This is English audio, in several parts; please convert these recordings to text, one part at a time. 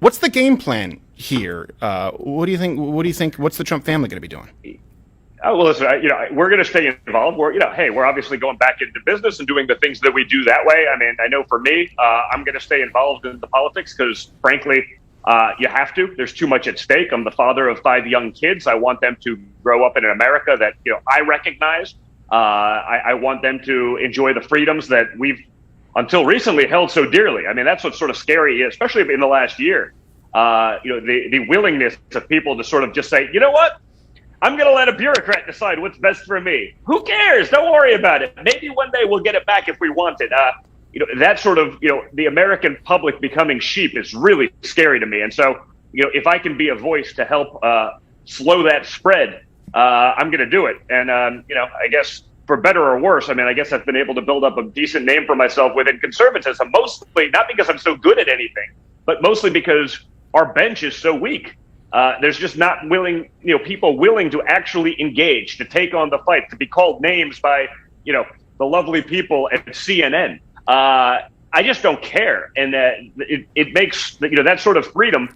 What's the game plan here? What do you think? What do you think? What's the Trump family going to be doing? Oh, well, listen, we're going to stay involved. We're obviously going back into business and doing the things that we do that way. I mean, I know for me, I'm going to stay involved in the politics because, frankly, you have to. There's too much at stake. I'm the father of 5 young kids. I want them to grow up in an America that, I recognize. I want them to enjoy the freedoms that we've, until recently, held so dearly. I mean, that's what's sort of scary, especially in the last year. The willingness of people to sort of just say, you know what? I'm going to let a bureaucrat decide what's best for me. Who cares? Don't worry about it. Maybe one day we'll get it back if we want it. That sort of, the American public becoming sheep is really scary to me. And so, if I can be a voice to help slow that spread, I'm going to do it. And, I guess for better or worse, I guess I've been able to build up a decent name for myself within conservatism, mostly not because I'm so good at anything, but mostly because our bench is so weak. There's just not people willing to actually engage, to take on the fight, to be called names by, the lovely people at CNN. I just don't care. And it makes, that sort of freedom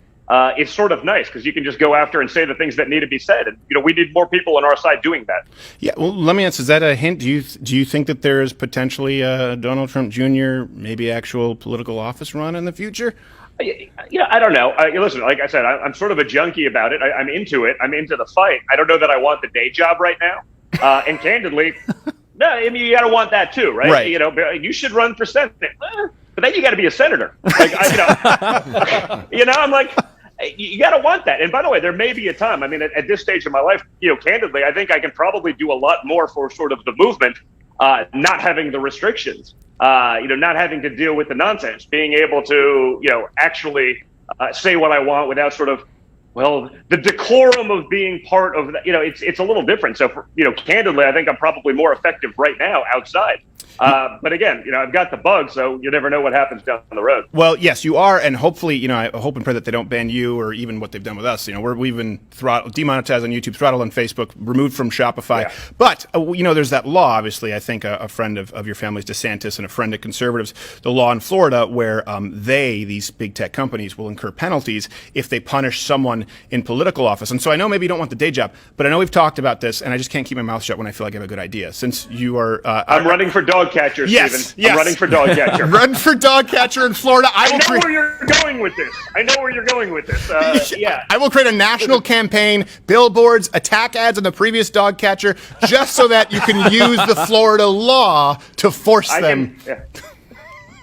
is sort of nice because you can just go after and say the things that need to be said. And, we need more people on our side doing that. Yeah. Well, let me ask, is that a hint? Do you think that there is potentially Donald Trump Jr., maybe actual political office run in the future? I don't know. Listen, like I said, I'm sort of a junkie about it. I'm into it. I'm into the fight. I don't know that I want the day job right now. And candidly, no, you got to want that too, right? Right. You should run for Senate, but then you got to be a senator. Like, I'm like, you got to want that. And by the way, there may be a time. At this stage of my life, candidly, I think I can probably do a lot more for sort of the movement, not having the restrictions. Not having to deal with the nonsense, being able to, actually say what I want without sort of, the decorum of being part of that, it's a little different. So, candidly, I think I'm probably more effective right now outside. But again, I've got the bug, so you never know what happens down the road. Well, yes, you are, and hopefully, I hope and pray that they don't ban you or even what they've done with us. We've been demonetized on YouTube, throttled on Facebook, removed from Shopify. Yeah. But there's that law. Obviously, I think a friend of your family's DeSantis and a friend of conservatives. The law in Florida where these big tech companies, will incur penalties if they punish someone in political office. And so I know maybe you don't want the day job, but I know we've talked about this, and I just can't keep my mouth shut when I feel like I have a good idea. Since you are, I'm running for dog catcher, yes, Stephen. Yes. I'm running for dog catcher. Run for dog catcher in Florida. I know where you're going with this. Yeah. I will create a national campaign, billboards, attack ads on the previous dog catcher, just so that you can use the Florida law to force them.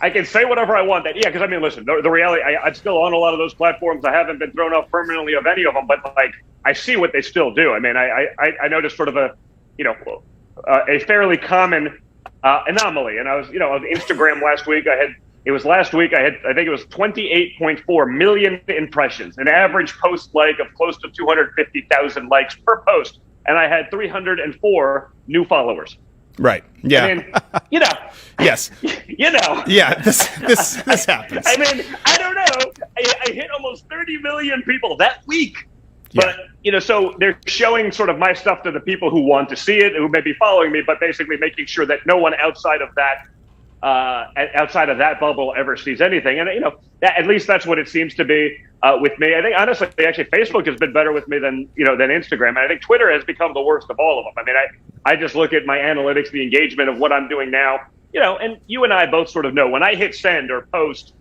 I can say whatever I want. Because listen, the reality, I'm still on a lot of those platforms. I haven't been thrown off permanently of any of them, but I see what they still do. I noticed sort of a fairly common anomaly. And I was, on Instagram last week, I think it was 28.4 million impressions, an average post like of close to 250,000 likes per post. And I had 304 new followers. Right. Yeah. Yes. Yeah. This happens. I don't know. I hit almost 30 million people that week. But, so they're showing sort of my stuff to the people who want to see it, who may be following me, but basically making sure that no one outside of that bubble ever sees anything. And, at least that's what it seems to be with me. I think, honestly, actually, Facebook has been better with me than Instagram. And I think Twitter has become the worst of all of them. I just look at my analytics, the engagement of what I'm doing now, and you and I both sort of know when I hit send or post,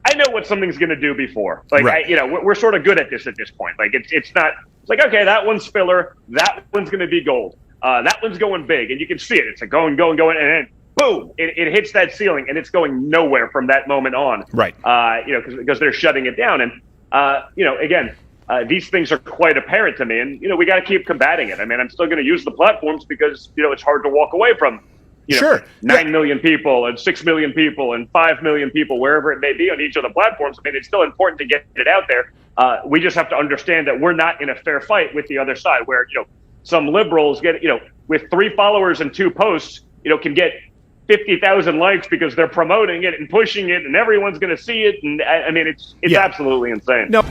I know what something's going to do before. Right. We're sort of good at this point. It's not okay, that one's filler. That one's going to be gold. That one's going big, and you can see it. It's going, and then boom, it hits that ceiling, and it's going nowhere from that moment on. Right. Because they're shutting it down, and again, these things are quite apparent to me, and we got to keep combating it. I'm still going to use the platforms because it's hard to walk away from. Sure. 9 million people and 6 million people and 5 million people, wherever it may be on each of the platforms. It's still important to get it out there. We just have to understand that we're not in a fair fight with the other side where, some liberals get, with 3 followers and 2 posts, can get 50,000 likes because they're promoting it and pushing it and everyone's going to see it. And it's absolutely insane. No.